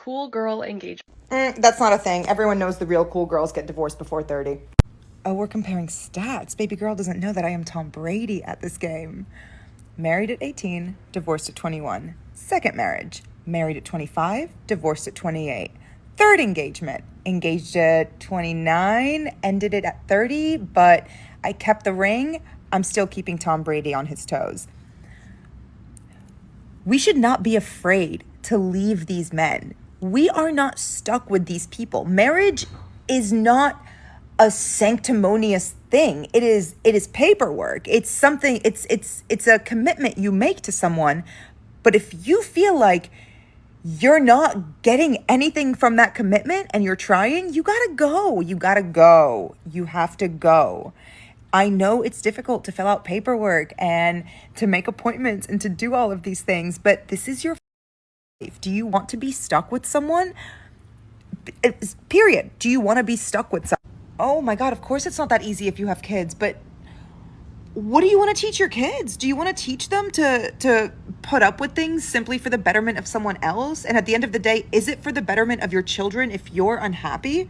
cool girl engagement. That's not a thing. Everyone knows the real cool girls get divorced before 30. Oh, we're comparing stats. Baby girl doesn't know that I am Tom Brady at this game. Married at 18, divorced at 21. Second marriage, married at 25, divorced at 28. Third engagement, engaged at 29, ended it at 30, but I kept the ring. I'm still keeping Tom Brady on his toes. We should not be afraid to leave these men. We are not stuck with these people. Marriage is not a sanctimonious thing. It is paperwork. It's something, it's a commitment you make to someone. But if you feel like you're not getting anything from that commitment and you're trying, you gotta go. You gotta go. You have to go. I know it's difficult to fill out paperwork and to make appointments and to do all of these things, but this is your life. Do you want to be stuck with someone? Period. Do you want to be stuck with someone? Oh my God, of course it's not that easy if you have kids, but what do you want to teach your kids? Do you want to teach them to put up with things simply for the betterment of someone else? And at the end of the day, is it for the betterment of your children if you're unhappy?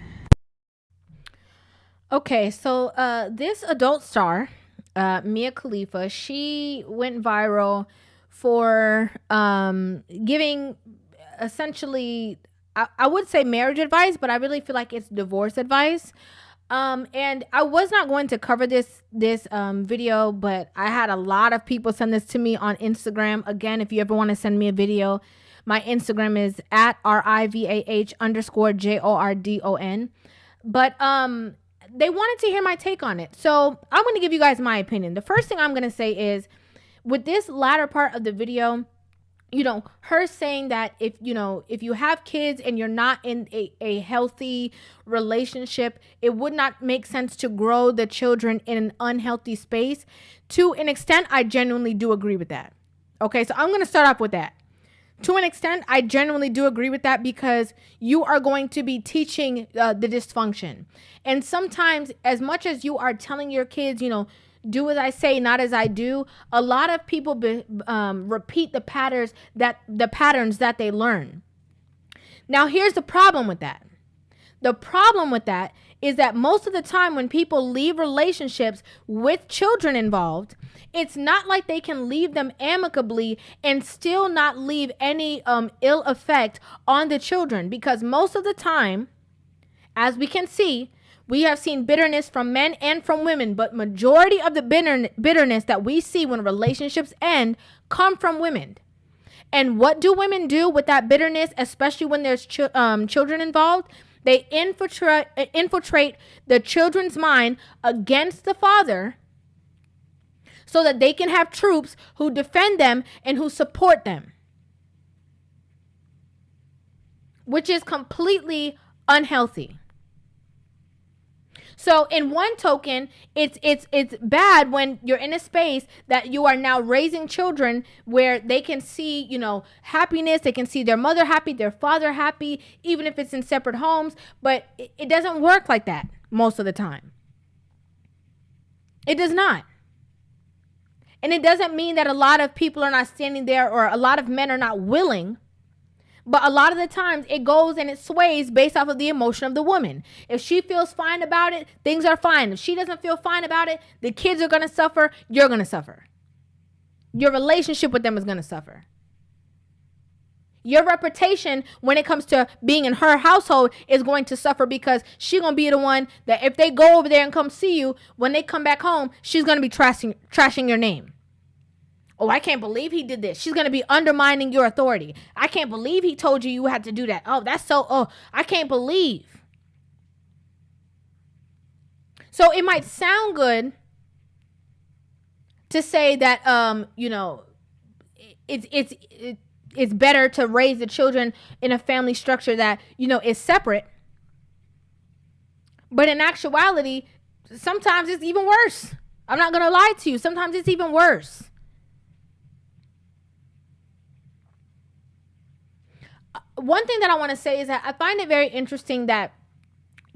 Okay, so this adult star, Mia Khalifa, she went viral for giving essentially, I would say marriage advice, but I really feel like it's divorce advice. And I was not going to cover this video, but I had a lot of people send this to me on Instagram. Again, if you ever want to send me a video, my Instagram is at RIVAH_JORDON. But they wanted to hear my take on it. So I'm going to give you guys my opinion. The first thing I'm going to say is, with this latter part of the video, her saying that if you have kids and you're not in a healthy relationship, it would not make sense to grow the children in an unhealthy space. To an extent, I genuinely do agree with that. Okay, so I'm going to start off with that. To an extent, I genuinely do agree with that, because you are going to be teaching the dysfunction. And sometimes, as much as you are telling your kids, do as I say, not as I do, a lot of people repeat the patterns that they learn. Now, here's the problem with that. The problem with that is that most of the time when people leave relationships with children involved, it's not like they can leave them amicably and still not leave any ill effect on the children. Because most of the time, as we can see, we have seen bitterness from men and from women, but majority of the bitterness that we see when relationships end come from women. And what do women do with that bitterness, especially when there's children involved? They infiltrate the children's mind against the father so that they can have troops who defend them and who support them, which is completely unhealthy. So in one token, it's bad when you're in a space that you are now raising children where they can see, happiness. They can see their mother happy, their father happy, even if it's in separate homes. But it doesn't work like that most of the time. It does not. And it doesn't mean that a lot of people are not standing there, or a lot of men are not willing. But a lot of the times it goes and it sways based off of the emotion of the woman. If she feels fine about it, things are fine. If she doesn't feel fine about it, the kids are going to suffer. You're going to suffer. Your relationship with them is going to suffer. Your reputation when it comes to being in her household is going to suffer, because she's going to be the one that if they go over there and come see you, when they come back home, she's going to be trashing your name. Oh, I can't believe he did this. She's going to be undermining your authority. I can't believe he told you had to do that. I can't believe. So it might sound good to say that, it's better to raise the children in a family structure that, is separate. But in actuality, sometimes it's even worse. I'm not going to lie to you. Sometimes it's even worse. One thing that I want to say is that I find it very interesting that,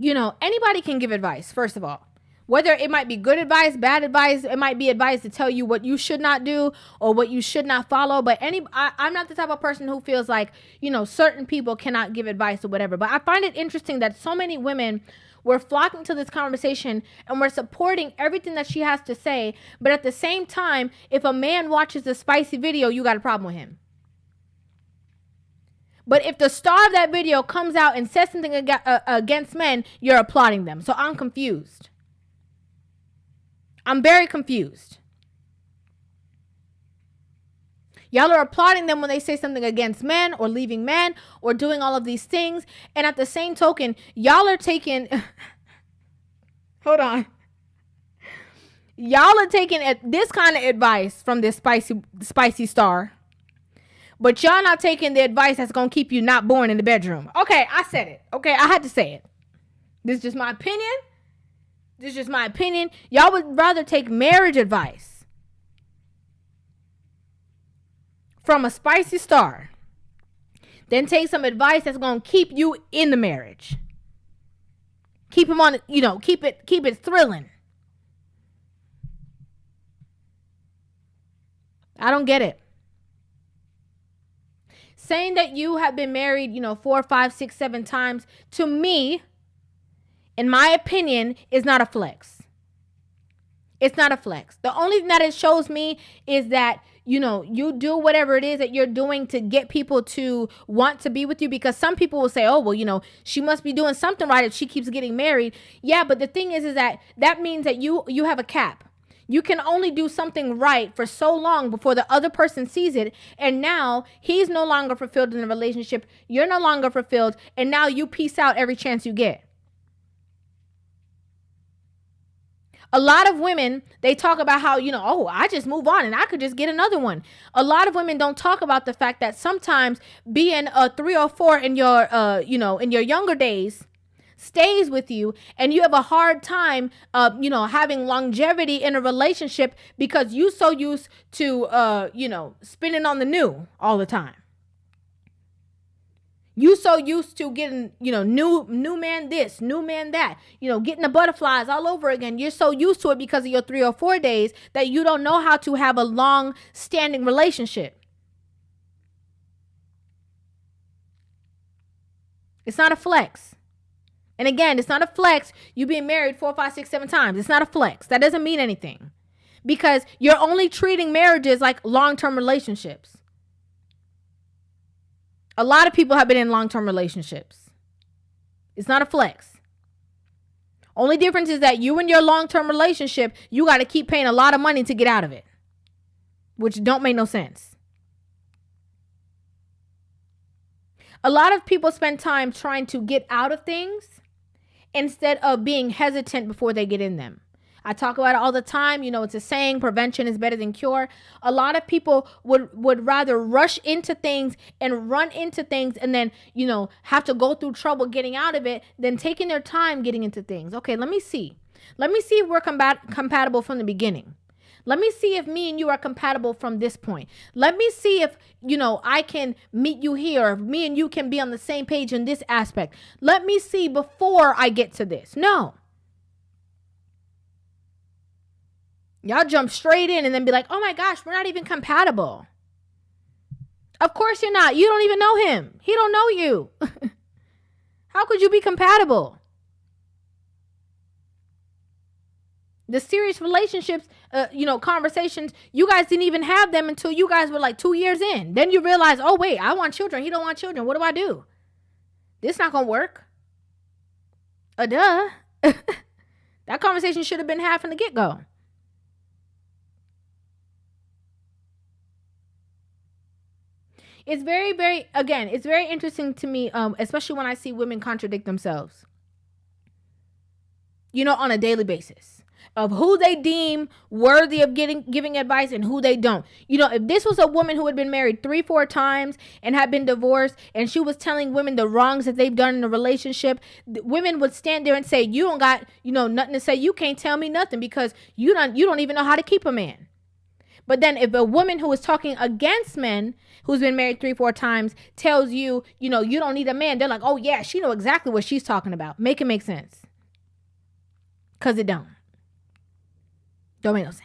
anybody can give advice, first of all. Whether it might be good advice, bad advice, it might be advice to tell you what you should not do or what you should not follow. But I'm not the type of person who feels like, certain people cannot give advice or whatever. But I find it interesting that so many women were flocking to this conversation and we're supporting everything that she has to say. But at the same time, if a man watches a spicy video, you got a problem with him. But if the star of that video comes out and says something against men, you're applauding them. So I'm confused. I'm very confused. Y'all are applauding them when they say something against men or leaving men or doing all of these things. And at the same token, y'all are taking... Hold on. Y'all are taking this kind of advice from this spicy star. But y'all not taking the advice that's going to keep you not born in the bedroom. Okay, I said it. Okay, I had to say it. This is just my opinion. Y'all would rather take marriage advice from a spicy star than take some advice that's going to keep you in the marriage. Keep him on, keep it thrilling. I don't get it. Saying that you have been married, 4, 5, 6, 7 times, to me, in my opinion, is not a flex. It's not a flex. The only thing that it shows me is that, you do whatever it is that you're doing to get people to want to be with you, because some people will say, oh, well, she must be doing something right if she keeps getting married. Yeah, but the thing is that means that you have a cap. You can only do something right for so long before the other person sees it. And now he's no longer fulfilled in the relationship. You're no longer fulfilled. And now you peace out every chance you get. A lot of women, they talk about how, oh, I just move on and I could just get another one. A lot of women don't talk about the fact that sometimes being a 3 or 4 in your, in your younger days stays with you, and you have a hard time, having longevity in a relationship because you so used to, spinning on the new all the time. You so used to getting, new man this, new man that, getting the butterflies all over again. You're so used to it because of your 3 or 4 days that you don't know how to have a long-standing relationship. It's not a flex. And again, it's not a flex. You being married 4, 5, 6, 7 times. It's not a flex. That doesn't mean anything. Because you're only treating marriages like long-term relationships. A lot of people have been in long-term relationships. It's not a flex. Only difference is that you in your long-term relationship, you got to keep paying a lot of money to get out of it. Which don't make no sense. A lot of people spend time trying to get out of things instead of being hesitant before they get in them. I talk about it all the time. It's a saying, prevention is better than cure. A lot of people would rather rush into things and run into things and then, have to go through trouble getting out of it than taking their time getting into things. Okay, let me see. Let me see if we're compatible from the beginning. Let me see if me and you are compatible from this point. Let me see if, I can meet you here. If me and you can be on the same page in this aspect. Let me see before I get to this. No. Y'all jump straight in and then be like, oh my gosh, we're not even compatible. Of course you're not. You don't even know him. He don't know you. How could you be compatible? The serious relationships, conversations, you guys didn't even have them until you guys were like 2 years in. Then you realize, oh, wait, I want children. He don't want children. What do I do? This not going to work. Duh. That conversation should have been had from the get-go. It's very, very, again, it's very interesting to me, especially when I see women contradict themselves, on a daily basis. Of who they deem worthy of giving advice and who they don't. If this was a woman who had been married 3, 4 times and had been divorced and she was telling women the wrongs that they've done in the relationship, women would stand there and say, you don't got, nothing to say. You can't tell me nothing because you don't even know how to keep a man. But then if a woman who is talking against men, who's been married 3, 4 times, tells you, you don't need a man, they're like, oh yeah, she know exactly what she's talking about. Make it make sense. Because it don't. Don't make no sense.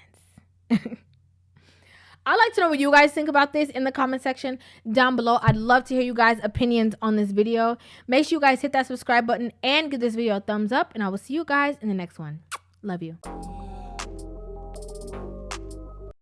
I'd like to know what you guys think about this in the comment section down below. I'd love to hear you guys' opinions on this video. Make sure you guys hit that subscribe button and give this video a thumbs up. And I will see you guys in the next one. Love you.